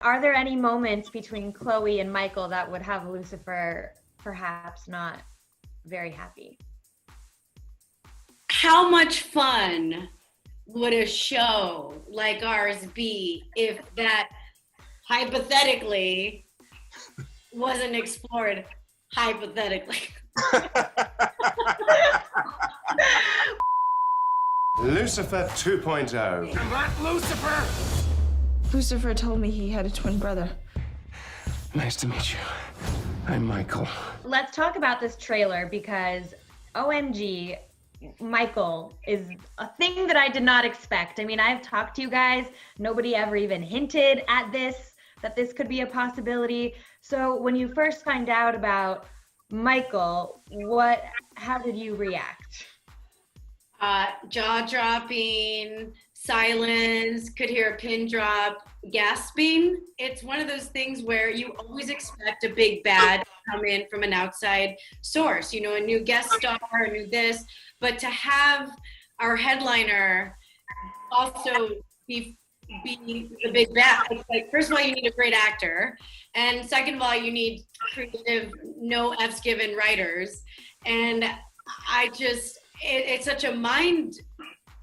are there any moments between Chloe and Michael that would have Lucifer perhaps not very happy? How much fun would a show like ours be if that hypothetically wasn't explored hypothetically? Lucifer 2.0. I'm not Lucifer! Lucifer told me he had a twin brother. Nice to meet you. I'm Michael. Let's talk about this trailer because OMG, Michael is a thing that I did not expect. I mean, I've talked to you guys. Nobody ever even hinted at this, that this could be a possibility. So when you first find out about Michael, how did you react? Jaw-dropping, silence, could hear a pin drop, gasping. It's one of those things where you always expect a big bad to come in from an outside source, you know, a new guest star, a new this, but to have our headliner also be the big bad, it's like, first of all, you need a great actor, and second of all, you need creative, no F's given writers, and it's such a mind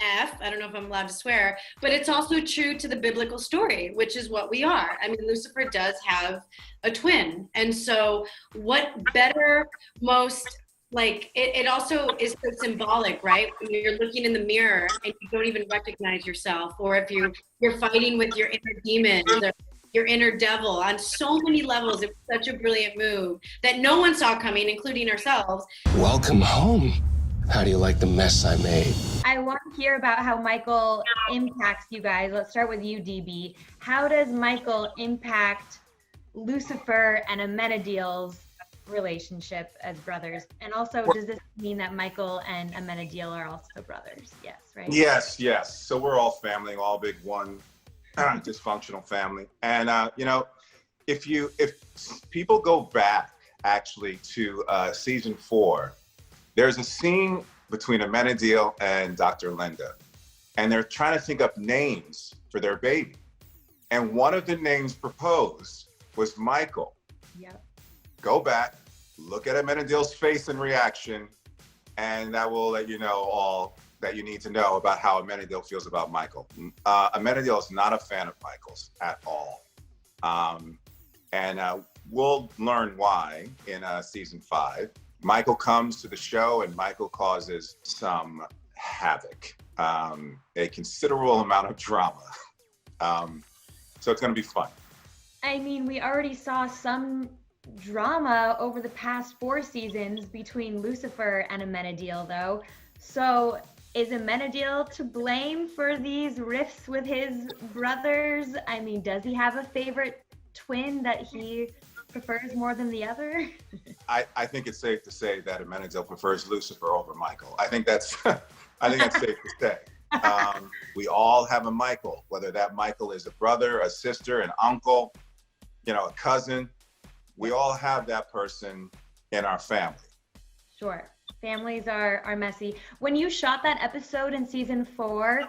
F, I don't know if I'm allowed to swear, but it's also true to the biblical story, which is what we are. I mean, Lucifer does have a twin. And so what better, it also is so symbolic, right? When you're looking in the mirror and you don't even recognize yourself, or if you're fighting with your inner demons, or your inner devil on so many levels. It was such a brilliant move that no one saw coming, including ourselves. Welcome home. How do you like the mess I made? I want to hear about how Michael impacts you guys. Let's start with you, DB. How does Michael impact Lucifer and Amenadiel's relationship as brothers? And also, does this mean that Michael and Amenadiel are also brothers? Yes, right? Yes. So we're all family, all big one dysfunctional family. And if people go back actually to season 4, there's a scene between Amenadiel and Dr. Linda, and they're trying to think up names for their baby. And one of the names proposed was Michael. Yep. Go back, look at Amenadiel's face and reaction, and that will let you know all that you need to know about how Amenadiel feels about Michael. Amenadiel is not a fan of Michael's at all. And we'll learn why in season 5. Michael comes to the show and Michael causes some havoc, a considerable amount of drama. So it's going to be fun. I mean, we already saw some drama over the past 4 seasons between Lucifer and Amenadiel, though. So is Amenadiel to blame for these rifts with his brothers? I mean, does he have a favorite twin that he prefers more than the other? I think it's safe to say that Amenadiel prefers Lucifer over Michael. I think that's safe to say. We all have a Michael, whether that Michael is a brother, a sister, an uncle, a cousin. We all have that person in our family. Sure. Families are messy. When you shot that episode in season 4,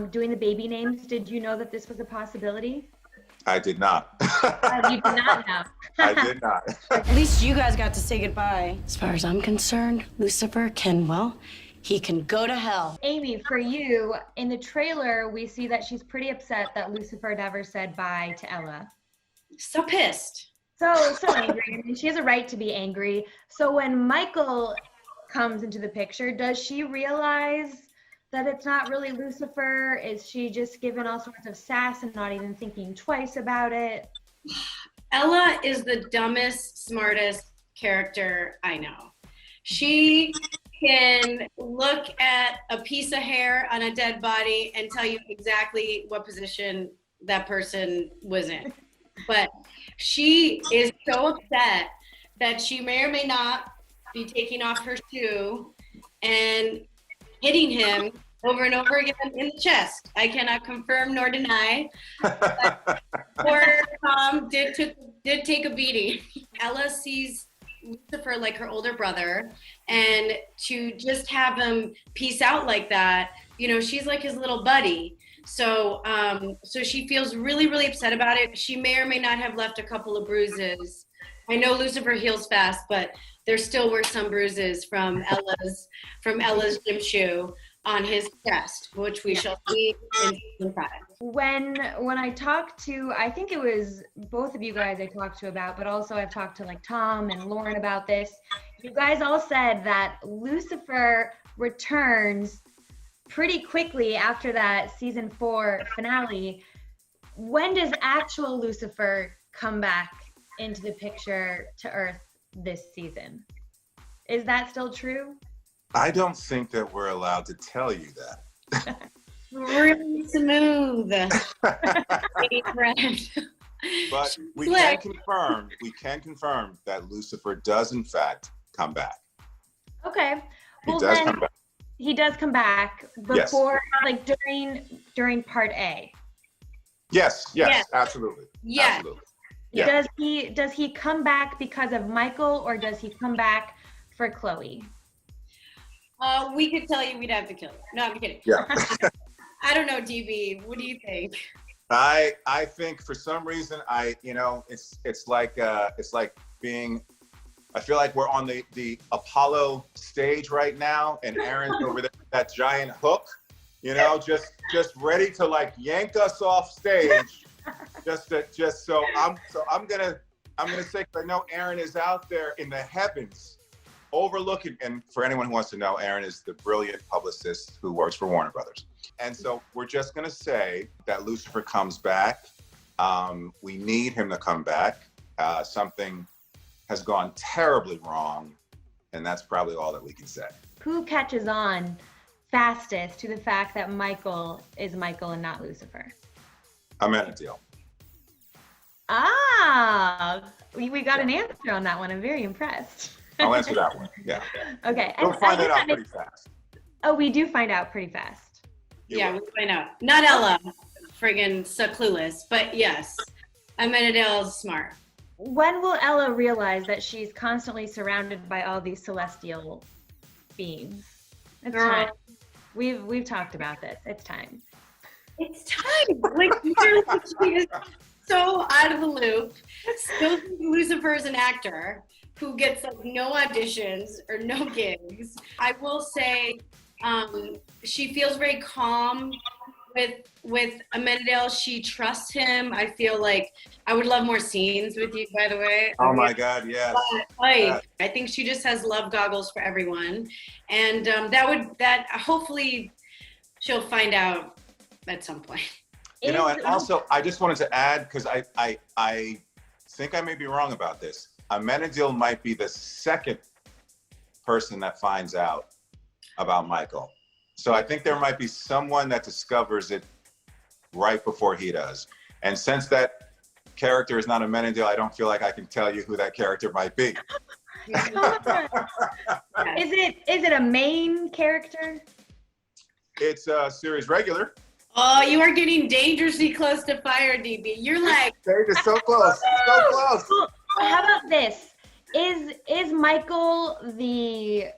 doing the baby names, did you know that this was a possibility? I did not. You did not know. I did not. At least you guys got to say goodbye. As far as I'm concerned, Lucifer he can go to hell. Aimee, for you, in the trailer, we see that she's pretty upset that Lucifer never said bye to Ella. So pissed. So angry. I mean, she has a right to be angry. So when Michael comes into the picture, does she realize that it's not really Lucifer? Is she just given all sorts of sass and not even thinking twice about it? Ella is the dumbest, smartest character I know. She can look at a piece of hair on a dead body and tell you exactly what position that person was in. But she is so upset that she may or may not be taking off her shoe and hitting him over and over again in the chest. I cannot confirm nor deny. Poor Tom did take a beating. Ella sees Lucifer like her older brother, and to just have him peace out like that, she's like his little buddy. So so she feels really, really upset about it. She may or may not have left a couple of bruises. I know Lucifer heals fast, but there still were some bruises from Ella's gym shoe on his chest, which we shall see in season 5. When I talked to, I think it was both of you guys I talked to about, but also I've talked to like Tom and Lauren about this. You guys all said that Lucifer returns pretty quickly after that season 4 finale. When does actual Lucifer come back into the picture to Earth this season? Is that still true? I don't think that we're allowed to tell you that. Really smooth. Hey, friend. But we can confirm that Lucifer does in fact come back. Okay. Well, He does then come back. he does come back Yes. before, like during part A. Yes, Yes. absolutely. Yes. Absolutely. Yeah. Does he come back because of Michael, or does he come back for Chloe? We could tell you we'd have to kill you. No, I'm kidding. Yeah. I don't know, DB. What do you think? I think for some reason it's like being, I feel like we're on the Apollo stage right now, and Aaron's over there with that giant hook, just ready to like yank us off stage. So I'm gonna say, 'cause I know Aaron is out there in the heavens overlooking, and for anyone who wants to know, Aaron is the brilliant publicist who works for Warner Brothers. And so we're just gonna say that Lucifer comes back. We need him to come back. Something has gone terribly wrong, and that's probably all that we can say. Who catches on fastest to the fact that Michael is Michael and not Lucifer? Amenadiel. We got an answer on that one. I'm very impressed. I'll answer that one. Yeah. Okay. We'll and find I that guess out pretty fast. Oh, we do find out pretty fast. You Yeah, will. we'll find out. Not Ella, friggin' so clueless, but yes, Amenadiel is smart. When will Ella realize that she's constantly surrounded by all these celestial beings? It's Girl. time. We've talked about this. It's time. It's time. Like, literally, she is so out of the loop. Still think Lucifer is an actor who gets like no auditions or no gigs. I will say she feels very calm with Amenadiel. She trusts him. I feel like I would love more scenes with you, by the way. Oh my God, yes. I think she just has love goggles for everyone. And that hopefully she'll find out at some point. And also I just wanted to add, because I think I may be wrong about this. Amenadiel might be the second person that finds out about Michael. So I think there might be someone that discovers it right before he does. And since that character is not Amenadiel, I don't feel like I can tell you who that character might be. Is it a main character? It's a series regular. Oh, you are getting dangerously close to fire, DB. You're like, They're just so close, so close. Well, how about this? Is Michael the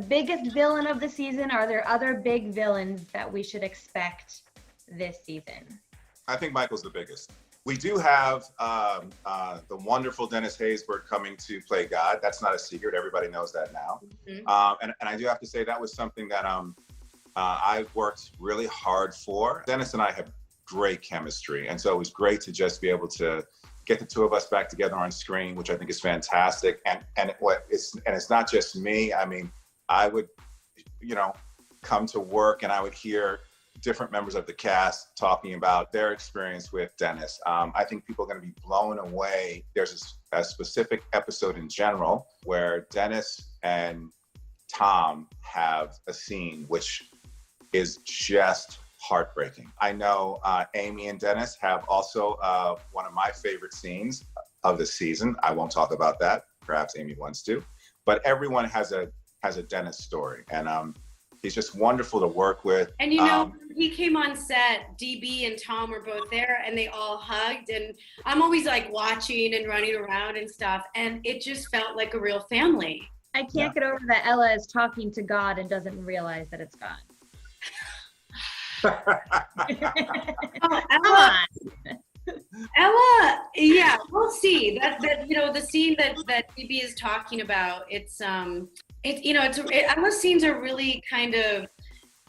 biggest villain of the season? Are there other big villains that we should expect this season? I think Michael's the biggest. We do have the wonderful Dennis Haysbert coming to play God. That's not a secret. Everybody knows that now. Mm-hmm. And I do have to say that was something that I worked really hard for. Dennis and I have great chemistry. And so it was great to just be able to get the two of us back together on screen, which I think is fantastic. And it's not just me. I mean, I would, come to work and I would hear different members of the cast talking about their experience with Dennis. I think people are going to be blown away. There's a specific episode in general where Dennis and Tom have a scene which is just heartbreaking. I know Aimee and Dennis have also one of my favorite scenes of the season. I won't talk about that. Perhaps Aimee wants to, but everyone has a Dennis story, and he's just wonderful to work with. and he came on set, DB and Tom were both there, and they all hugged, and I'm always like watching and running around and stuff, and it just felt like a real family. I can't get over that Ella is talking to God and doesn't realize that it's God. Oh, Come on. Ella, yeah, we'll see. That you know, the scene that Phoebe is talking about, Ella's scenes are really kind of,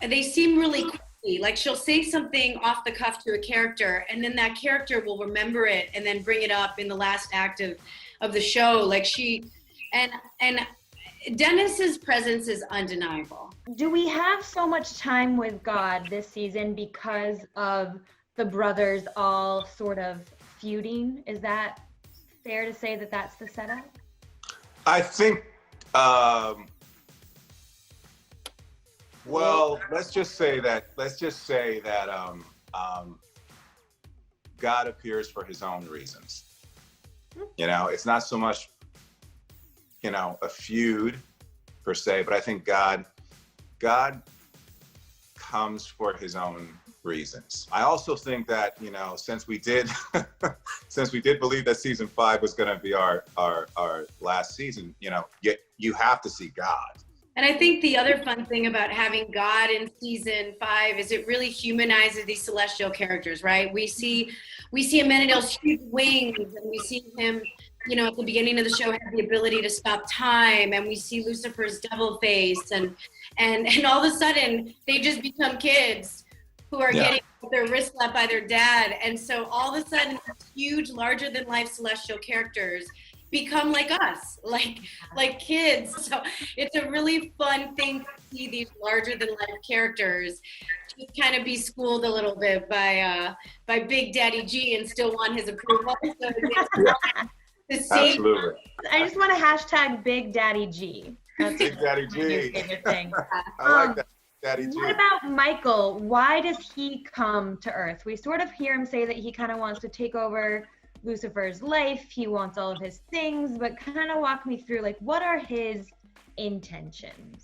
they seem really quickly. Like she'll say something off the cuff to a character, and then that character will remember it and then bring it up in the last act of the show. Like and Dennis's presence is undeniable. Do we have so much time with God this season because of the brothers all sort of feuding? Is that fair to say that that's the setup? I think, well, let's just say that God appears for his own reasons. You know, it's not so much, you know, a feud per se, but I think God comes for his own reasons. I also think that, you know, since we did believe that season 5 was going to be our last season, you know, you have to see God. And I think the other fun thing about having God in season 5 is it really humanizes these celestial characters, right? We see Amenadiel's huge wings, and we see him, you know, at the beginning of the show have the ability to stop time, and we see Lucifer's devil face, and all of a sudden they just become kids who are getting their wrist slapped by their dad, and so all of a sudden huge, larger than life celestial characters become like us, like kids. So it's a really fun thing to see these larger than life characters just kind of be schooled a little bit by Big Daddy G and still want his approval. So it's Absolutely. I just want to hashtag Big Daddy G. That's Big Daddy my new G. favorite thing. I like that. Daddy G. What about Michael? Why does he come to Earth? We sort of hear him say that he kind of wants to take over Lucifer's life. He wants all of his things, but kind of walk me through, like, what are his intentions?